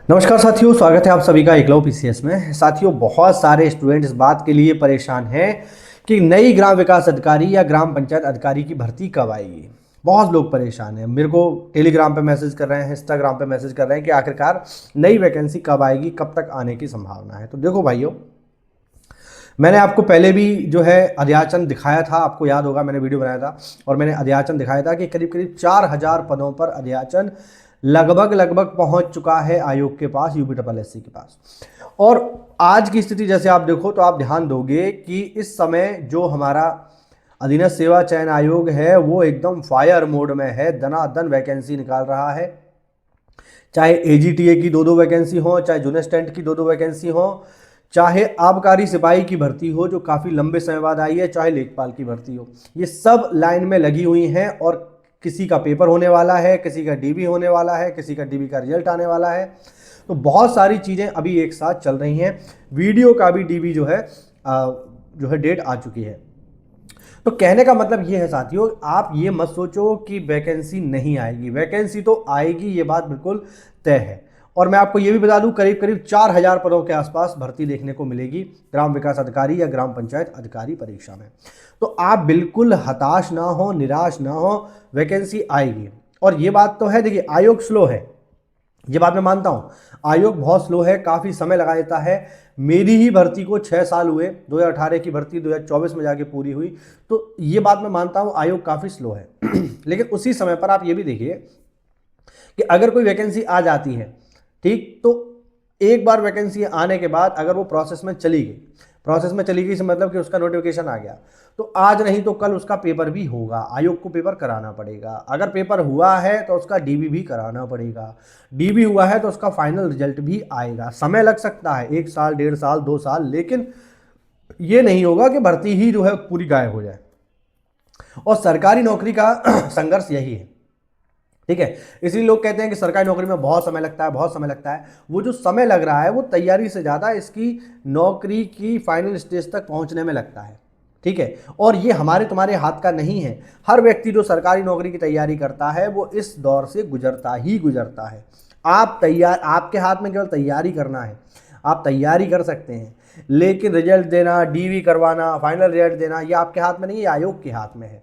नमस्कार साथियों, स्वागत है आप सभी का एकलव्य पीसीएस में। साथियों, बहुत सारे स्टूडेंट इस बात के लिए परेशान हैं कि नई ग्राम विकास अधिकारी या ग्राम पंचायत अधिकारी की भर्ती कब आएगी। बहुत लोग परेशान हैं, मेरे को टेलीग्राम पे मैसेज कर रहे हैं, इंस्टाग्राम पे मैसेज कर रहे हैं कि आखिरकार नई वैकेंसी कब आएगी, कब तक आने की संभावना है। तो देखो भाइयों, मैंने आपको पहले भी जो है अध्याचन दिखाया था, आपको याद होगा मैंने वीडियो बनाया था और मैंने अध्याचन दिखाया था कि करीब करीब 4000 पदों पर अध्याचन लगभग लगभग पहुंच चुका है आयोग के पास, यूपीएससी के पास। और आज की स्थिति जैसे आप देखो तो आप ध्यान दोगे कि इस समय जो हमारा अधीनस्थ सेवा चयन आयोग है वो एकदम फायर मोड में है, दनादन वैकेंसी निकाल रहा है। चाहे एजीटीए की 2-2 वैकेंसी हो, चाहे जूनियर असिस्टेंट की 2-2 वैकेंसी हो, चाहे आबकारी सिपाही की भर्ती हो जो काफ़ी लंबे समय बाद आई है, चाहे लेखपाल की भर्ती हो, ये सब लाइन में लगी हुई हैं। और किसी का पेपर होने वाला है, किसी का डीबी होने वाला है, किसी का डीबी का रिजल्ट आने वाला है। तो बहुत सारी चीज़ें अभी एक साथ चल रही हैं। वीडियो का भी डीबी जो है डेट आ चुकी है। तो कहने का मतलब ये है साथियों, आप ये मत सोचो कि वैकेंसी नहीं आएगी, वैकेंसी तो आएगी, ये बात बिल्कुल तय है। और मैं आपको ये भी बता दूं, करीब करीब 4000 पदों के आसपास भर्ती देखने को मिलेगी ग्राम विकास अधिकारी या ग्राम पंचायत अधिकारी परीक्षा में। तो आप बिल्कुल हताश ना हो, निराश ना हो, वैकेंसी आएगी। और ये बात तो है, देखिए आयोग स्लो है, ये बात मैं मानता हूँ, आयोग बहुत स्लो है, काफ़ी समय लगा देता है। मेरी ही भर्ती को 6 साल हुए, 2018 की भर्ती 2024 में जाके पूरी हुई। तो ये बात मैं मानता हूँ, आयोग काफ़ी स्लो है। लेकिन उसी समय पर आप ये भी देखिए कि अगर कोई वैकेंसी आ जाती है, ठीक, तो एक बार वैकेंसी आने के बाद अगर वो प्रोसेस में चली गई, प्रोसेस में चली गई इसका मतलब कि उसका नोटिफिकेशन आ गया, तो आज नहीं तो कल उसका पेपर भी होगा, आयोग को पेपर कराना पड़ेगा। अगर पेपर हुआ है तो उसका डीबी भी कराना पड़ेगा, डीबी हुआ है तो उसका फाइनल रिजल्ट भी आएगा। समय लग सकता है, 1 साल, 1.5 साल, 2 साल, लेकिन ये नहीं होगा कि भर्ती ही जो है पूरी गायब हो जाए। और सरकारी नौकरी का संघर्ष यही है, ठीक है। इसलिए लोग कहते हैं कि सरकारी नौकरी में बहुत समय लगता है, बहुत समय लगता है। वो जो समय लग रहा है वो तैयारी से ज़्यादा इसकी नौकरी की फाइनल स्टेज तक पहुंचने में लगता है, ठीक है। और ये हमारे तुम्हारे हाथ का नहीं है। हर व्यक्ति जो सरकारी नौकरी की तैयारी करता है वो इस दौर से गुजरता ही गुजरता है। आपके हाथ में केवल तैयारी करना है, आप तैयारी कर सकते हैं, लेकिन रिजल्ट देना, डीवी करवाना, फाइनल रिजल्ट देना, ये आपके हाथ में नहीं है, आयोग के हाथ में है।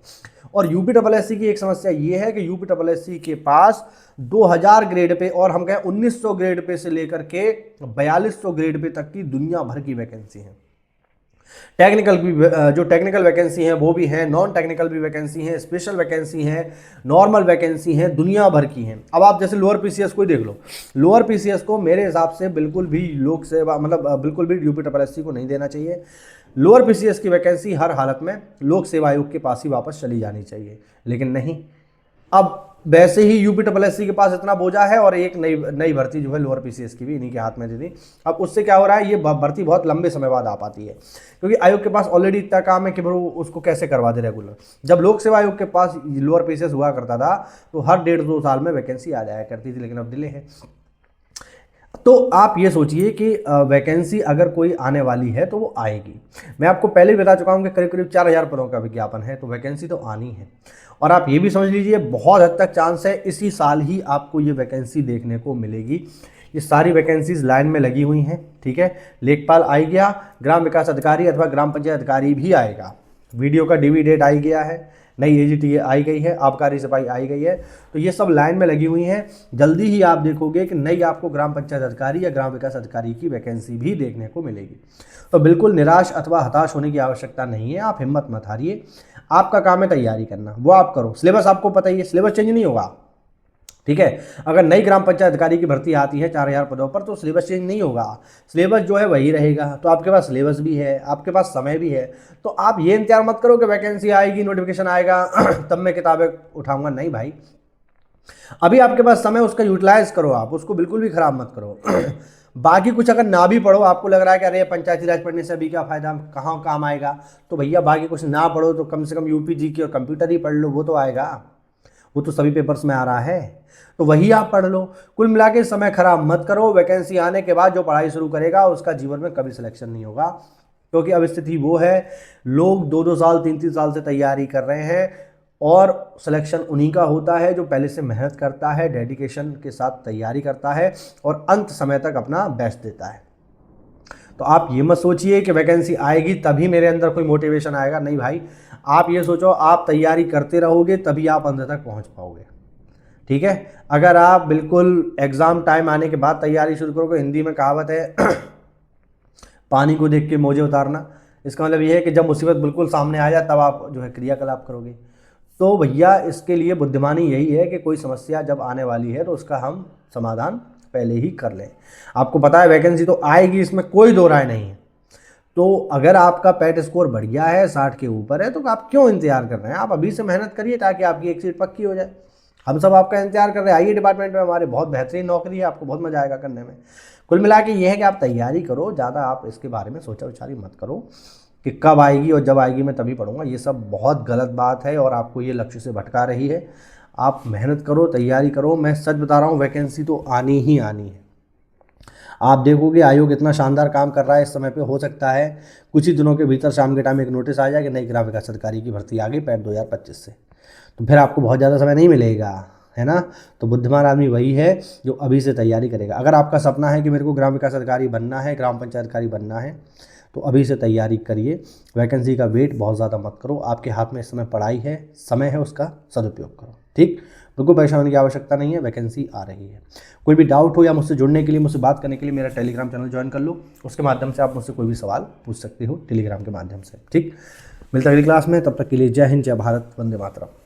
और यूपीएससी की एक समस्या ये है कि यूपीएससी के पास 2000 ग्रेड पे और हम कहें 1900 ग्रेड पे से लेकर के 4200 ग्रेड पे तक की दुनिया भर की वैकेंसी है। टेक्निकल भी, जो टेक्निकल वैकेंसी हैं वो भी हैं, नॉन टेक्निकल भी वैकेंसी हैं, स्पेशल वैकेंसी हैं, नॉर्मल वैकेंसी हैं, दुनिया भर की हैं। अब आप जैसे लोअर पीसीएस को ही देख लो, लोअर पीसीएस को मेरे हिसाब से बिल्कुल भी लोक सेवा मतलब बिल्कुल भी यूपीएससी को नहीं देना चाहिए। लोअर पीसीएस की वैकेंसी हर हालत में लोक सेवा आयोग के पास ही वापस चली जानी चाहिए, लेकिन नहीं। अब वैसे ही यूपीएससी के पास इतना बोझा है और एक नई नई भर्ती जो है लोअर पीसीएस की भी इन्हीं के हाथ में दे दी। अब उससे क्या हो रहा है, ये भर्ती बहुत लंबे समय बाद आ पाती है, क्योंकि आयोग के पास ऑलरेडी इतना काम है कि वो उसको कैसे करवा दे रेगुलर। जब लोक सेवा आयोग के पास लोअर पीसीएस हुआ करता था तो हर 1.5-2 साल में वैकेंसी आ जाया करती थी, लेकिन अब डिले है। तो आप ये सोचिए कि वैकेंसी अगर कोई आने वाली है तो वो आएगी। मैं आपको पहले भी बता चुका हूँ कि करीब करीब 4000 पदों का विज्ञापन है, तो वैकेंसी तो आनी है। और आप ये भी समझ लीजिए, बहुत हद तक चांस है इसी साल ही आपको ये वैकेंसी देखने को मिलेगी। ये सारी वैकेंसीज लाइन में लगी हुई हैं, ठीक है। लेखपाल आ गया, ग्राम विकास अधिकारी अथवा ग्राम पंचायत अधिकारी भी आएगा, वीडियो का डीवी डेट आई गया है, नई एजीटीए आई गई है, आबकारी सिपाही आई गई है। तो ये सब लाइन में लगी हुई हैं। जल्दी ही आप देखोगे कि नई आपको ग्राम पंचायत अधिकारी या ग्राम विकास अधिकारी की वैकेंसी भी देखने को मिलेगी। तो बिल्कुल निराश अथवा हताश होने की आवश्यकता नहीं है, आप हिम्मत मत हारिए। आपका काम है तैयारी करना, वो आप करो। सिलेबस आपको पता ही है, सिलेबस चेंज नहीं होगा, ठीक है। अगर नई ग्राम पंचायत अधिकारी की भर्ती आती है 4000 पदों पर तो सिलेबस चेंज नहीं होगा, सिलेबस जो है वही रहेगा। तो आपके पास सिलेबस भी है, आपके पास समय भी है। तो आप ये इंतजार मत करो कि वैकेंसी आएगी, नोटिफिकेशन आएगा तब मैं किताबें उठाऊंगा, नहीं भाई। अभी आपके पास समय, उसका यूटिलाइज करो, आप उसको बिल्कुल भी खराब मत करो। बाकी कुछ अगर ना भी पढ़ो, आपको लग रहा है कि अरे पंचायती राज पढ़ने से अभी क्या फायदा, कहाँ काम आएगा, तो भैया बाकी कुछ ना पढ़ो तो कम से कम यूपी जी की और कंप्यूटर ही पढ़ लो, वो तो आएगा, वो तो सभी पेपर्स में आ रहा है, तो वही आप पढ़ लो। कुल मिला के समय खराब मत करो। वैकेंसी आने के बाद जो पढ़ाई शुरू करेगा उसका जीवन में कभी सिलेक्शन नहीं होगा, क्योंकि अब स्थिति वो है, लोग 2-2 साल, 3-3 साल से तैयारी कर रहे हैं और सिलेक्शन उन्हीं का होता है जो पहले से मेहनत करता है, डेडिकेशन के साथ तैयारी करता है और अंत समय तक अपना बेस्ट देता है। तो आप ये मत सोचिए कि वैकेंसी आएगी तभी मेरे अंदर कोई मोटिवेशन आएगा, नहीं भाई। आप ये सोचो आप तैयारी करते रहोगे तभी आप अंत तक पहुंच पाओगे, ठीक है। अगर आप बिल्कुल एग्ज़ाम टाइम आने के बाद तैयारी शुरू करोगे, हिंदी में कहावत है पानी को देख के मोजे उतारना, इसका मतलब ये है कि जब मुसीबत बिल्कुल सामने आ जाए तब आप जो है क्रियाकलाप करोगे। तो भैया इसके लिए बुद्धिमानी यही है कि कोई समस्या जब आने वाली है तो उसका हम समाधान पहले ही कर लें। आपको पता है वैकेंसी तो आएगी, इसमें कोई दो राय नहीं है। तो अगर आपका पैट स्कोर बढ़िया है, 60 के ऊपर है, तो आप क्यों इंतजार कर रहे हैं? आप अभी से मेहनत करिए ताकि आपकी एक सीट पक्की हो जाए। हम सब आपका इंतजार कर रहे हैं, आइए डिपार्टमेंट में, हमारे बहुत बेहतरीन नौकरी है, आपको बहुत मजा आएगा करने में। कुल मिला के ये है कि आप तैयारी करो, ज़्यादा आप इसके बारे में सोचा विचारी मत करो कि कब आएगी और जब आएगी मैं तभी पढ़ूंगा। ये सब बहुत गलत बात है और आपको ये लक्ष्य से भटका रही है। आप मेहनत करो, तैयारी करो। मैं सच बता रहा हूँ, वैकेंसी तो आनी ही आनी है। आप देखोगे आयोग इतना शानदार काम कर रहा है इस समय पे, हो सकता है कुछ ही दिनों के भीतर शाम के टाइम एक नोटिस आ जाए कि नई ग्राम विकास अधिकारी की भर्ती आ गई पैट 2025 से। तो फिर आपको बहुत ज़्यादा समय नहीं मिलेगा, है ना। तो बुद्धिमान आदमी वही है जो अभी से तैयारी करेगा। अगर आपका सपना है कि मेरे को ग्राम विकास अधिकारी बनना है, ग्राम पंचायत अधिकारी बनना है, तो अभी से तैयारी करिए। वैकेंसी का वेट बहुत ज़्यादा मत करो। आपके हाथ में इस समय पढ़ाई है, समय है, उसका सदुपयोग करो, ठीक। बिल्कुल परेशान होने की आवश्यकता नहीं है, वैकेंसी आ रही है। कोई भी डाउट हो या मुझसे जुड़ने के लिए, मुझसे बात करने के लिए मेरा टेलीग्राम चैनल ज्वाइन कर लो। उसके माध्यम से आप मुझसे कोई भी सवाल पूछ सकते हो टेलीग्राम के माध्यम से, ठीक। मिलता है अगली क्लास में, तब तक के लिए जय हिंद, जय भारत, वंदे मातरम।